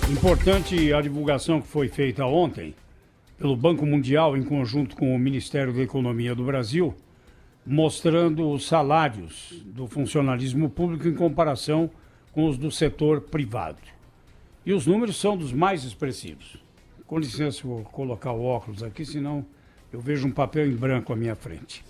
Importante a divulgação que foi feita ontem pelo Banco Mundial, em conjunto com o Ministério da Economia do Brasil, mostrando os salários do funcionalismo público em comparação com os do setor privado. E os números são dos mais expressivos. Com licença, eu vou colocar o óculos aqui, senão eu vejo um papel em branco à minha frente.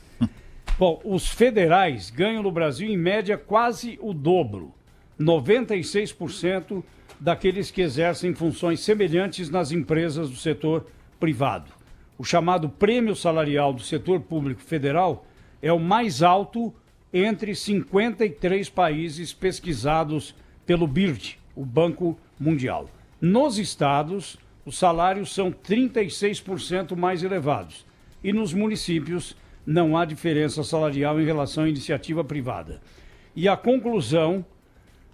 Bom, os federais ganham no Brasil, em média, quase o dobro, 96% daqueles que exercem funções semelhantes nas empresas do setor privado. O chamado prêmio salarial do setor público federal é o mais alto entre 53 países pesquisados pelo BIRD, o Banco Mundial. Nos estados, os salários são 36% mais elevados e nos municípios não há diferença salarial em relação à iniciativa privada. E a conclusão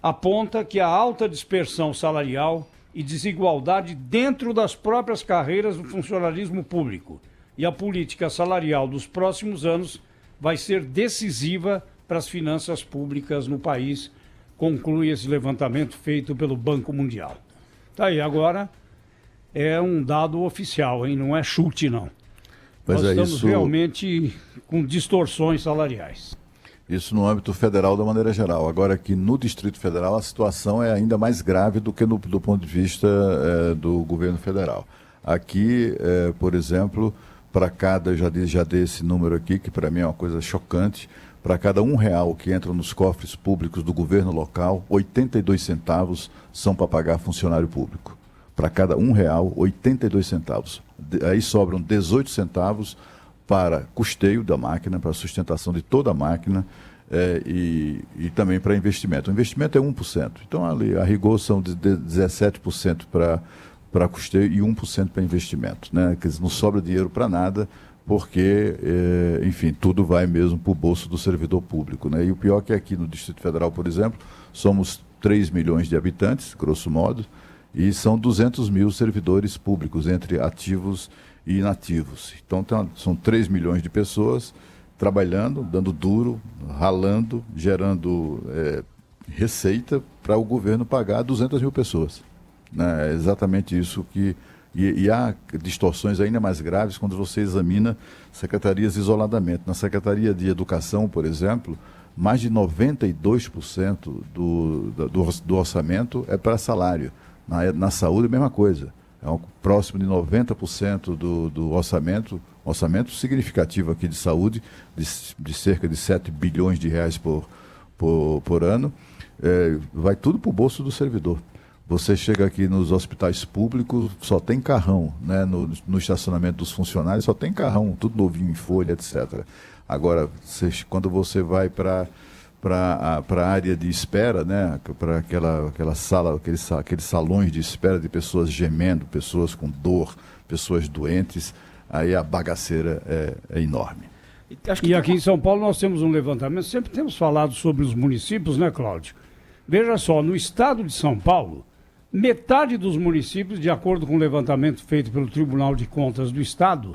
aponta que a alta dispersão salarial e desigualdade dentro das próprias carreiras do funcionalismo público e a política salarial dos próximos anos vai ser decisiva para as finanças públicas no país, conclui esse levantamento feito pelo Banco Mundial. Tá aí, agora é um dado oficial, hein? Não é chute, não. Nós estamos realmente com distorções salariais. Isso no âmbito federal da maneira geral. Agora aqui no Distrito Federal a situação é ainda mais grave do que do ponto de vista do governo federal. Aqui, por exemplo, para cada, já dei esse número aqui, que para mim é uma coisa chocante, para cada R$1 que entra nos cofres públicos do governo local, 82 centavos são para pagar funcionário público. Para cada R$1, 82 centavos. Aí sobram 18 centavos para custeio da máquina, para sustentação de toda a máquina e também para investimento. O investimento é 1%. Então, ali, a rigor, são de 17% para custeio e 1% para investimento, né? Quer dizer, não sobra dinheiro para nada, porque, enfim, tudo vai mesmo para o bolso do servidor público, né? E o pior é que aqui no Distrito Federal, por exemplo, somos 3 milhões de habitantes, grosso modo, e são 200 mil servidores públicos, entre ativos e inativos. Então, são 3 milhões de pessoas trabalhando, dando duro, ralando, gerando receita para o governo pagar 200 mil pessoas. Né? É exatamente isso que... E há distorções ainda mais graves quando você examina secretarias isoladamente. Na Secretaria de Educação, por exemplo, mais de 92% do orçamento é para salário. Na saúde, a mesma coisa. É próximo de 90% do orçamento significativo aqui de saúde, de cerca de 7 bilhões de reais por ano, vai tudo para o bolso do servidor. Você chega aqui nos hospitais públicos, só tem carrão, né? No estacionamento dos funcionários, só tem carrão, tudo novinho em folha, etc. Agora, quando você vai para a área de espera, né? Para aquela sala, aqueles salões de espera de pessoas gemendo, pessoas com dor, pessoas doentes, aí a bagaceira é enorme. E aqui em São Paulo nós temos um levantamento, sempre temos falado sobre os municípios, né, Cláudio? Veja só, no estado de São Paulo, metade dos municípios, de acordo com o levantamento feito pelo Tribunal de Contas do Estado,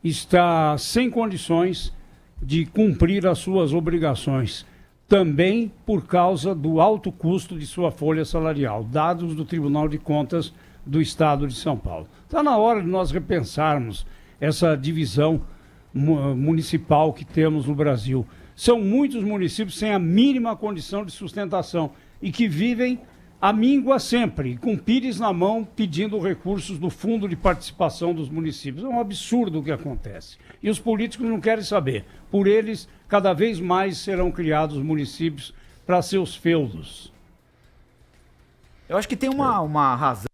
está sem condições de cumprir as suas obrigações, também por causa do alto custo de sua folha salarial, dados do Tribunal de Contas do Estado de São Paulo. Está na hora de nós repensarmos essa divisão municipal que temos no Brasil. São muitos municípios sem a mínima condição de sustentação e que vivem à míngua sempre, com pires na mão, pedindo recursos do Fundo de Participação dos Municípios. É um absurdo o que acontece. E os políticos não querem saber. Por eles, cada vez mais serão criados municípios para seus feudos. Eu acho que tem uma razão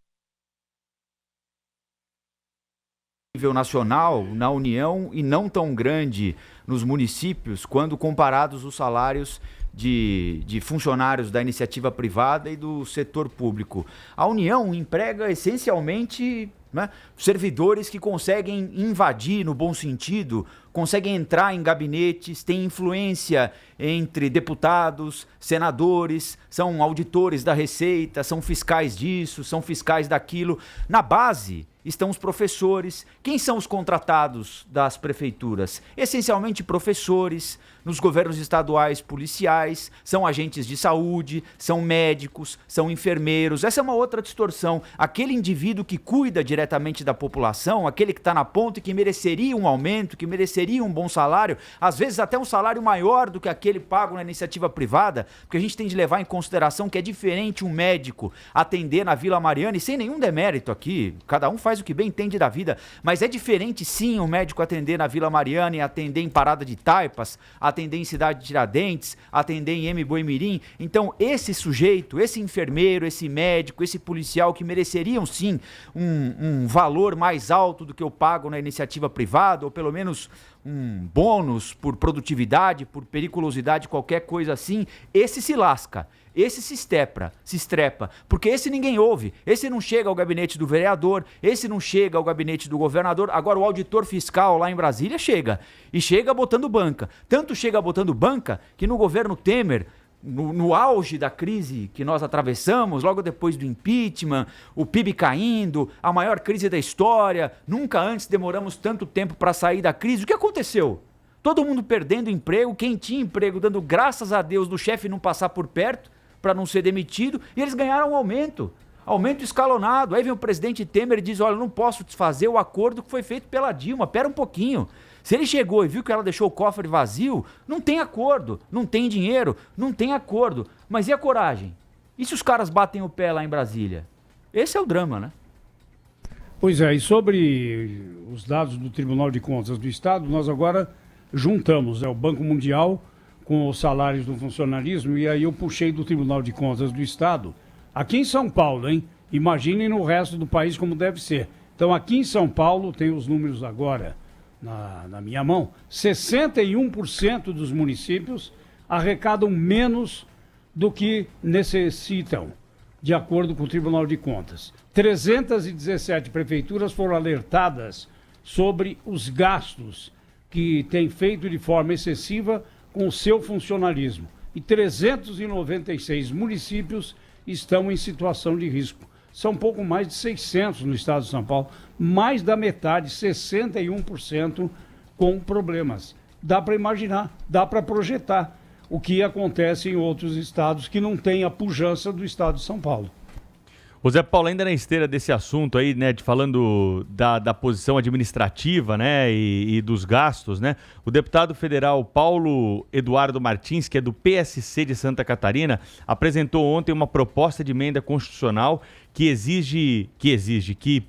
nível nacional, na União, e não tão grande nos municípios, quando comparados os salários de funcionários da iniciativa privada e do setor público. A União emprega essencialmente, né, servidores que conseguem invadir, no bom sentido, conseguem entrar em gabinetes, têm influência entre deputados, senadores, são auditores da Receita, são fiscais disso, são fiscais daquilo. Na base, estão os professores. Quem são os contratados das prefeituras? Essencialmente professores, nos governos estaduais policiais, são agentes de saúde, são médicos, são enfermeiros. Essa é uma outra distorção. Aquele indivíduo que cuida diretamente da população, aquele que está na ponta e que mereceria um aumento, que mereceria um bom salário, às vezes até um salário maior do que aquele pago na iniciativa privada, porque a gente tem de levar em consideração que é diferente um médico atender na Vila Mariana, e sem nenhum demérito aqui, cada um faz o que bem entende da vida, mas é diferente sim um médico atender na Vila Mariana e atender em Parada de Taipas, atender em Cidade de Tiradentes, atender em Boi-mirim. Então esse sujeito, esse enfermeiro, esse médico, esse policial que mereceriam sim um valor mais alto do que eu pago na iniciativa privada, ou pelo menos um bônus por produtividade, por periculosidade, qualquer coisa assim, esse se lasca. Esse se estrepa, porque esse ninguém ouve, esse não chega ao gabinete do vereador, esse não chega ao gabinete do governador. Agora o auditor fiscal lá em Brasília chega, e chega botando banca. Tanto chega botando banca que no governo Temer, no auge da crise que nós atravessamos, logo depois do impeachment, o PIB caindo, a maior crise da história, nunca antes demoramos tanto tempo para sair da crise. O que aconteceu? Todo mundo perdendo emprego, quem tinha emprego dando graças a Deus do chefe não passar por perto, para não ser demitido, e eles ganharam um aumento escalonado. Aí vem o presidente Temer e diz, olha, eu não posso desfazer o acordo que foi feito pela Dilma, pera um pouquinho. Se ele chegou e viu que ela deixou o cofre vazio, não tem acordo, não tem dinheiro, não tem acordo. Mas e a coragem? E se os caras batem o pé lá em Brasília? Esse é o drama, né? Pois é, e sobre os dados do Tribunal de Contas do Estado, nós agora juntamos o Banco Mundial com os salários do funcionalismo, e aí eu puxei do Tribunal de Contas do Estado, aqui em São Paulo, hein? Imaginem no resto do país como deve ser. Então aqui em São Paulo, tem os números agora na minha mão, 61% dos municípios arrecadam menos do que necessitam, de acordo com o Tribunal de Contas. 317 prefeituras foram alertadas sobre os gastos que têm feito de forma excessiva com o seu funcionalismo. E 396 municípios estão em situação de risco. São pouco mais de 600 no estado de São Paulo, mais da metade, 61% com problemas. Dá para imaginar, dá para projetar o que acontece em outros estados que não têm a pujança do estado de São Paulo. O Zé Paulo, ainda na esteira desse assunto aí, né, falando da posição administrativa, né, e dos gastos, né, o deputado federal Paulo Eduardo Martins, que é do PSC de Santa Catarina, apresentou ontem uma proposta de emenda constitucional que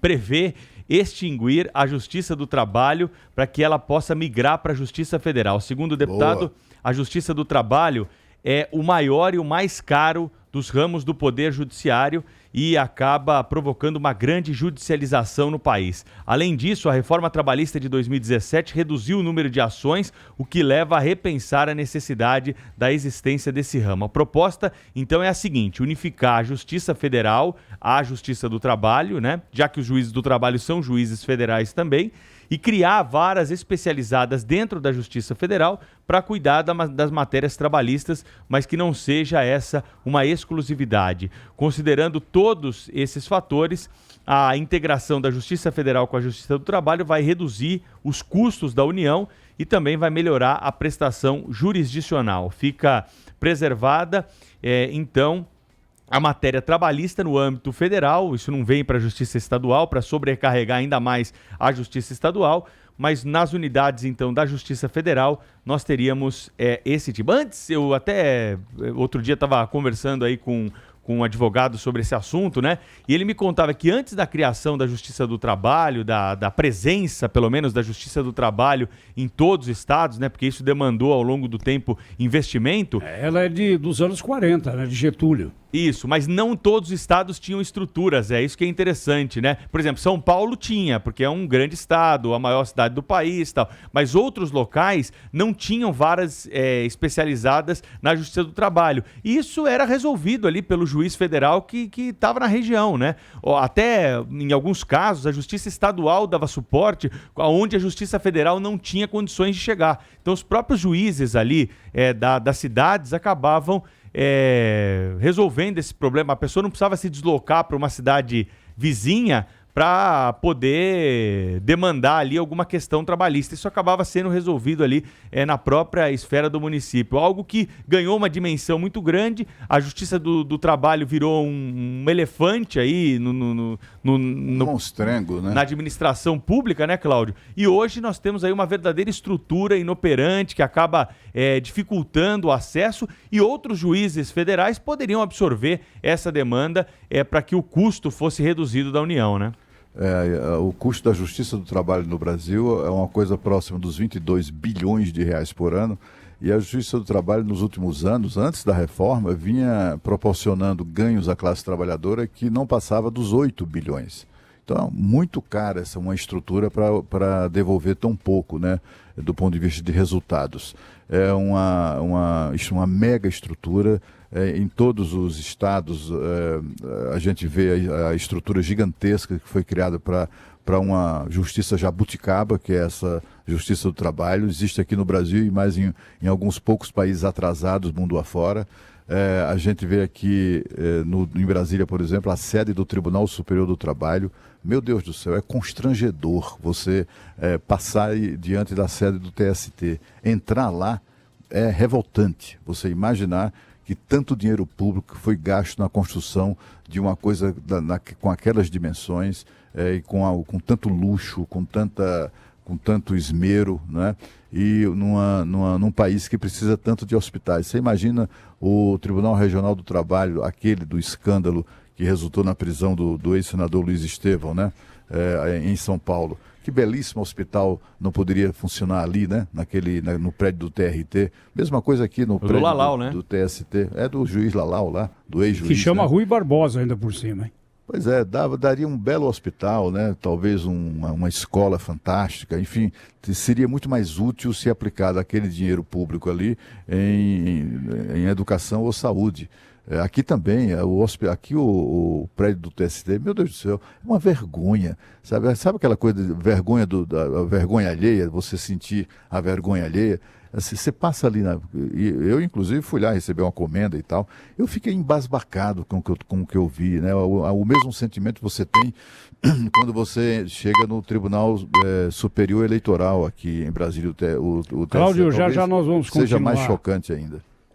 prevê extinguir a Justiça do Trabalho para que ela possa migrar para a Justiça Federal. Segundo o deputado, a Justiça do Trabalho é o maior e o mais caro dos ramos do Poder Judiciário e acaba provocando uma grande judicialização no país. Além disso, a reforma trabalhista de 2017 reduziu o número de ações, o que leva a repensar a necessidade da existência desse ramo. A proposta, então, é a seguinte: unificar a Justiça Federal à Justiça do Trabalho, né? Já que os juízes do trabalho são juízes federais também, e criar varas especializadas dentro da Justiça Federal para cuidar das matérias trabalhistas, mas que não seja essa uma exclusividade. Considerando todos esses fatores, a integração da Justiça Federal com a Justiça do Trabalho vai reduzir os custos da União e também vai melhorar a prestação jurisdicional. Fica preservada, então, a matéria trabalhista no âmbito federal. Isso não vem para a Justiça Estadual, para sobrecarregar ainda mais a Justiça Estadual, mas nas unidades, então, da Justiça Federal, nós teríamos esse tipo. Antes, eu até, outro dia estava conversando aí com um advogado sobre esse assunto, né? E ele me contava que antes da criação da Justiça do Trabalho, da presença, pelo menos, da Justiça do Trabalho em todos os estados, né? Porque isso demandou, ao longo do tempo, investimento. Ela é dos anos 40, né? De Getúlio. Isso, mas não todos os estados tinham estruturas, é isso que é interessante, né? Por exemplo, São Paulo tinha, porque é um grande estado, a maior cidade do país e tal, mas outros locais não tinham varas especializadas na Justiça do Trabalho. E isso era resolvido ali pelo juiz federal que estava na região, né? Até, em alguns casos, a Justiça Estadual dava suporte, onde a Justiça Federal não tinha condições de chegar. Então, os próprios juízes ali das cidades acabavam resolvendo esse problema. A pessoa não precisava se deslocar para uma cidade vizinha para poder demandar ali alguma questão trabalhista. Isso acabava sendo resolvido ali na própria esfera do município. Algo que ganhou uma dimensão muito grande. A Justiça do Trabalho virou um elefante aí no monstrengo, né? na administração pública, né, Cláudio? E hoje nós temos aí uma verdadeira estrutura inoperante que acaba dificultando o acesso, e outros juízes federais poderiam absorver essa demanda para que o custo fosse reduzido da União, né? O custo da Justiça do Trabalho no Brasil é uma coisa próxima dos 22 bilhões de reais por ano, e a Justiça do Trabalho nos últimos anos, antes da reforma, vinha proporcionando ganhos à classe trabalhadora que não passava dos 8 bilhões. Então, muito cara essa uma estrutura para devolver tão pouco, né, do ponto de vista de resultados. É uma mega estrutura. Em todos os estados, a gente vê a estrutura gigantesca que foi criada para uma justiça jabuticaba, que é essa Justiça do Trabalho. Existe aqui no Brasil e mais em alguns poucos países atrasados, mundo afora. A gente vê aqui em Brasília, por exemplo, a sede do Tribunal Superior do Trabalho. Meu Deus do céu, é constrangedor você passar diante da sede do TST. Entrar lá é revoltante. Você imaginar que tanto dinheiro público foi gasto na construção de uma coisa com aquelas dimensões, e com tanto luxo, com tanto esmero, né? E num país que precisa tanto de hospitais. Você imagina o Tribunal Regional do Trabalho, aquele do escândalo que resultou na prisão do ex-senador Luiz Estevão, né? Em São Paulo. Que belíssimo hospital não poderia funcionar ali, né? No prédio do TRT. Mesma coisa aqui no prédio Lalau, do TST. É do juiz Lalau lá, do ex-juiz. Que chama, né? Rui Barbosa ainda por cima, hein? Pois é, daria um belo hospital, né? Talvez uma escola fantástica, enfim, seria muito mais útil se aplicado aquele dinheiro público ali em educação ou saúde. Aqui também, o prédio do TST, meu Deus do céu, é uma vergonha. Sabe aquela coisa de vergonha, da vergonha alheia, você sentir a vergonha alheia? Assim, você passa ali, eu inclusive fui lá receber uma comenda e tal, eu fiquei embasbacado com o que eu vi, né? O mesmo sentimento que você tem quando você chega no Tribunal Superior Eleitoral aqui em Brasília, o TSE. Cláudio, já nós vamos continuar. Seja mais chocante ainda.